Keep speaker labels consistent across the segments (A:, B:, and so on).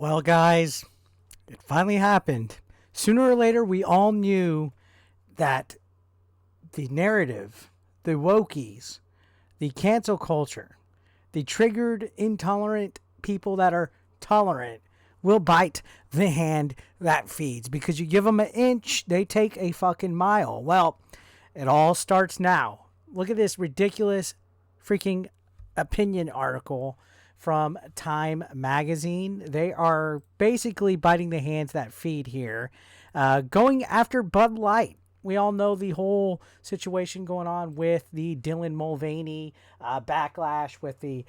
A: Well, guys, it finally happened. Sooner or later, we all knew that the narrative, the wokies, the cancel culture, the triggered, intolerant people that are tolerant will bite the hand that feeds. Because you give them an inch, they take a fucking mile. Well, it all starts now. Look at this ridiculous freaking opinion article from Time Magazine. They are basically biting the hands that feed here, going after Bud Light. We all know the whole situation going on with the Dylan Mulvaney backlash, with the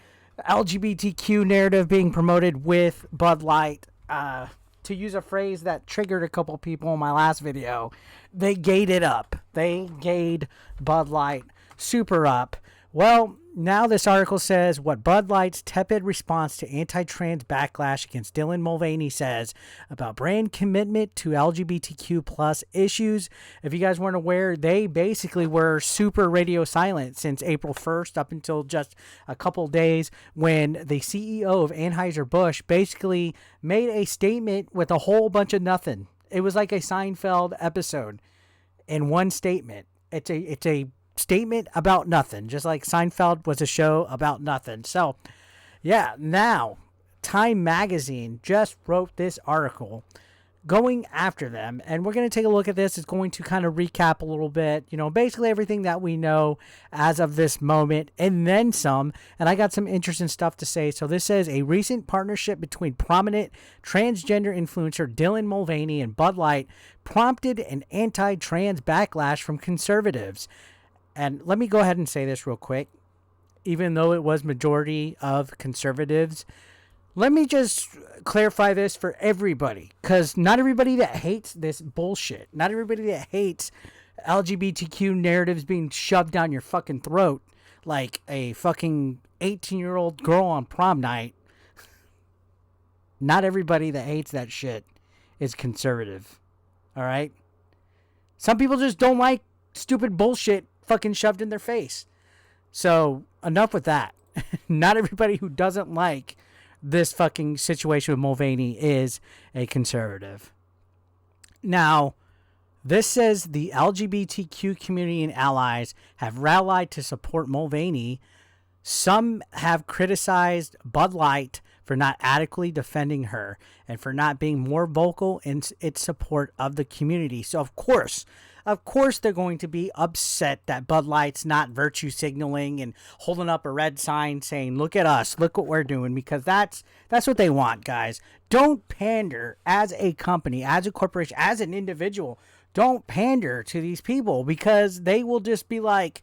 A: LGBTQ narrative being promoted with Bud Light. To use a phrase that triggered a couple people in my last video, they gayed it up. They gayed Bud Light super up. Well, now this article says what Bud Light's tepid response to anti-trans backlash against Dylan Mulvaney says about brand commitment to LGBTQ plus issues. If you guys weren't aware, they basically were super radio silent since April 1st up until just a couple days when the CEO of Anheuser-Busch basically made a statement with a whole bunch of nothing. It was like a Seinfeld episode in one statement. It's a statement about nothing, just like Seinfeld was a show about nothing. So yeah, now Time Magazine just wrote this article going after them, and we're going to take a look at this. It's going to kind of recap a little bit, basically everything that we know as of this moment and then some. And I got some interesting stuff to say. So this says a recent partnership between prominent transgender influencer Dylan Mulvaney and Bud Light prompted an anti-trans backlash from conservatives. And let me go ahead and say this real quick. Even though it was majority of conservatives, let me just clarify this for everybody. Because not everybody that hates this bullshit, not everybody that hates LGBTQ narratives being shoved down your fucking throat like a fucking 18-year-old girl on prom night, not everybody that hates that shit is conservative. All right? Some people just don't like stupid bullshit fucking shoved in their face. So enough with that. Not everybody who doesn't like this fucking situation with Mulvaney is a conservative. Now, this says the LGBTQ community and allies have rallied to support Mulvaney. Some have criticized Bud Light for not adequately defending her and for not being more vocal in its support of the community. So of course they're going to be upset that Bud Light's not virtue signaling and holding up a red sign saying, look at us, look what we're doing, because that's what they want, guys. Don't pander as a company, as a corporation, as an individual. Don't pander to these people, because they will just be like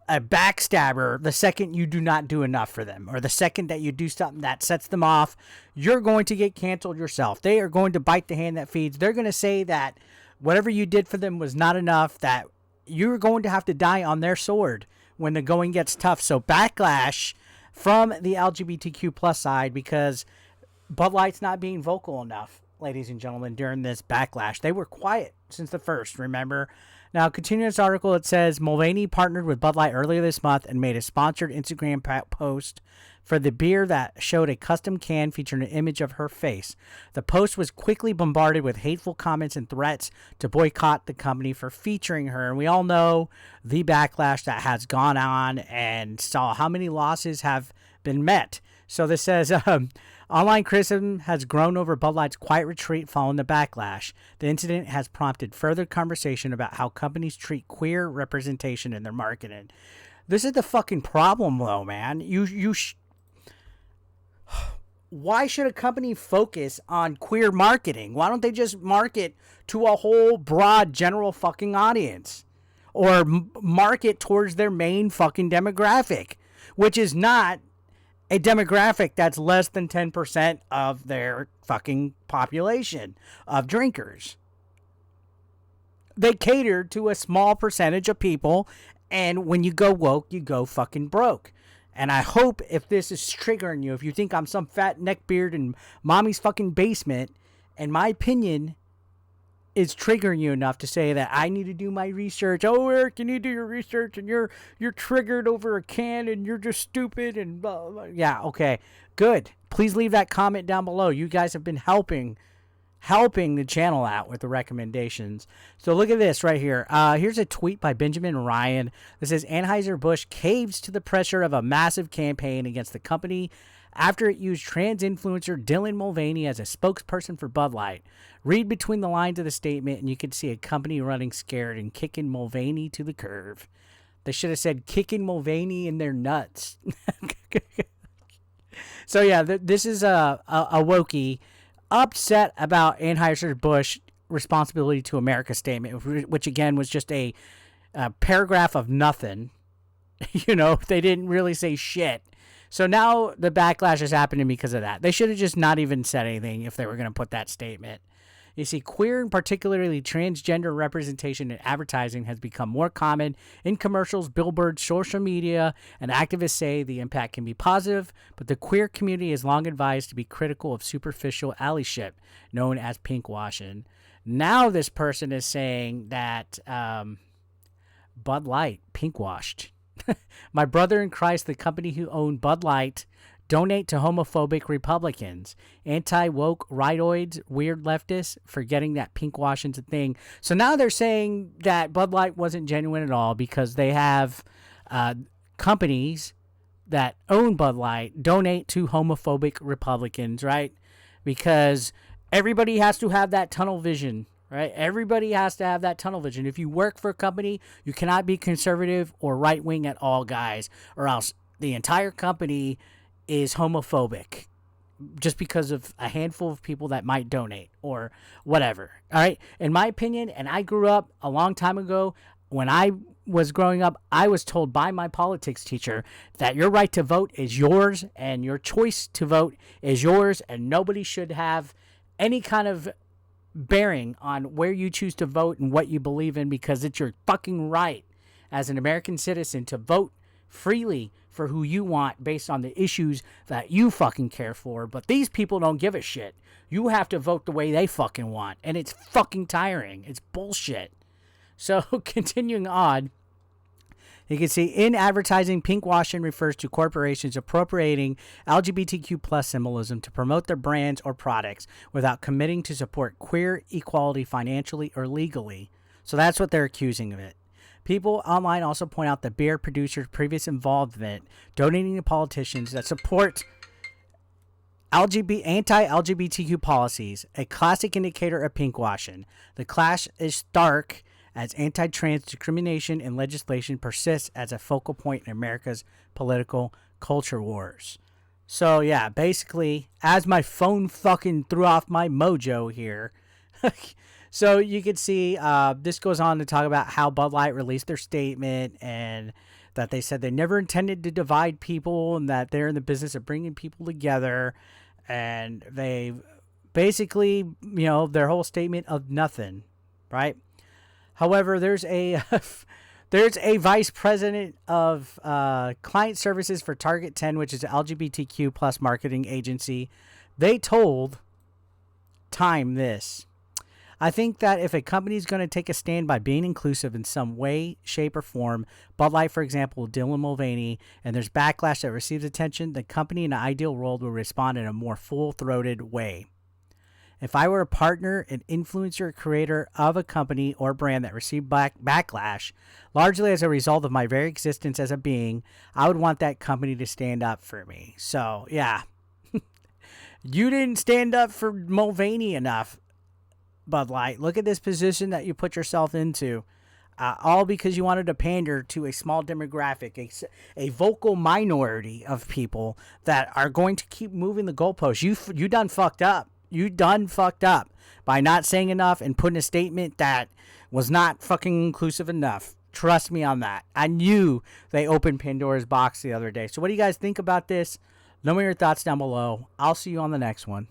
A: a backstabber the second you do not do enough for them, or the second that you do something that sets them off. You're going to get canceled yourself. They are going to bite the hand that feeds. They're going to say that whatever you did for them was not enough, that you're going to have to die on their sword when the going gets tough. So backlash from the LGBTQ plus side, because Bud Light's not being vocal enough, ladies and gentlemen, during this backlash. They were quiet since the first, remember? Now, continuing this article, it says Mulvaney partnered with Bud Light earlier this month and made a sponsored Instagram post for the beer that showed a custom can featuring an image of her face. The post was quickly bombarded with hateful comments and threats to boycott the company for featuring her. And we all know the backlash that has gone on and saw how many losses have been met. So this says, online criticism has grown over Bud Light's quiet retreat following the backlash. The incident has prompted further conversation about how companies treat queer representation in their marketing. This is the fucking problem, though, man. Why should a company focus on queer marketing? Why don't they just market to a whole broad general fucking audience? Or market towards their main fucking demographic, which is not a demographic that's less than 10% of their fucking population of drinkers. They cater to a small percentage of people, and when you go woke, you go fucking broke. And I hope if this is triggering you, if you think I'm some fat neckbeard in mommy's fucking basement, in my opinion, is triggering you enough to say that I need to do my research. Oh, Eric, you need to do your research, and you're triggered over a can, and you're just stupid, and blah, blah, blah. Yeah, okay, good. Please leave that comment down below. You guys have been helping the channel out with the recommendations. So look at this right here. Here's a tweet by Benjamin Ryan that says Anheuser-Busch caves to the pressure of a massive campaign against the company after it used trans influencer Dylan Mulvaney as a spokesperson for Bud Light. Read between the lines of the statement and you can see a company running scared and kicking Mulvaney to the curb. They should have said kicking Mulvaney in their nuts. So yeah, this is a Wokie upset about Anheuser-Busch responsibility to America statement, which again was just a paragraph of nothing. You know, they didn't really say shit. So now the backlash is happening because of that. They should have just not even said anything if they were going to put that statement. You see, queer and particularly transgender representation in advertising has become more common in commercials, billboards, social media, and activists say the impact can be positive, but the queer community is long advised to be critical of superficial allyship, known as pinkwashing. Now this person is saying that Bud Light pinkwashed. My brother in Christ, the company who owned Bud Light, donate to homophobic Republicans, anti-woke rightoids, weird leftists, forgetting that pinkwashing's a thing. So now they're saying that Bud Light wasn't genuine at all because they have companies that own Bud Light donate to homophobic Republicans, right? Because everybody has to have that tunnel vision, right? Everybody has to have that tunnel vision. If you work for a company, you cannot be conservative or right-wing at all, guys, or else the entire company is homophobic just because of a handful of people that might donate or whatever. All right. In my opinion, and I grew up a long time ago, when I was growing up, I was told by my politics teacher that your right to vote is yours and your choice to vote is yours, and nobody should have any kind of bearing on where you choose to vote and what you believe in, because it's your fucking right as an American citizen to vote freely for who you want based on the issues that you fucking care for. But these people don't give a shit. You have to vote the way they fucking want, and it's fucking tiring. It's bullshit. So continuing on, you can see in advertising, pinkwashing refers to corporations appropriating LGBTQ plus symbolism to promote their brands or products without committing to support queer equality financially or legally. So that's what they're accusing of it. People online also point out that beer producers' previous involvement donating to politicians that support anti-LGBTQ policies, a classic indicator of pinkwashing. The clash is stark as anti-trans discrimination and legislation persists as a focal point in America's political culture wars. So yeah, basically, as my phone fucking threw off my mojo here, so you can see this goes on to talk about how Bud Light released their statement and that they said they never intended to divide people and that they're in the business of bringing people together. And they basically, you know, their whole statement of nothing, right? However, there's a vice president of client services for Target 10, which is an LGBTQ plus marketing agency. They told Time this. I think that if a company is going to take a stand by being inclusive in some way, shape, or form, Bud Light, for example, Dylan Mulvaney, and there's backlash that receives attention, the company in an ideal world will respond in a more full-throated way. If I were a partner, an influencer, or creator of a company or brand that received backlash, largely as a result of my very existence as a being, I would want that company to stand up for me. So, yeah. You didn't stand up for Mulvaney enough, Bud Light. Look at this position that you put yourself into. All because you wanted to pander to a small demographic, a vocal minority of people that are going to keep moving the goalposts. You done fucked up. You done fucked up by not saying enough and putting a statement that was not fucking inclusive enough. Trust me on that. I knew they opened Pandora's box the other day. So what do you guys think about this? Let me know your thoughts down below. I'll see you on the next one.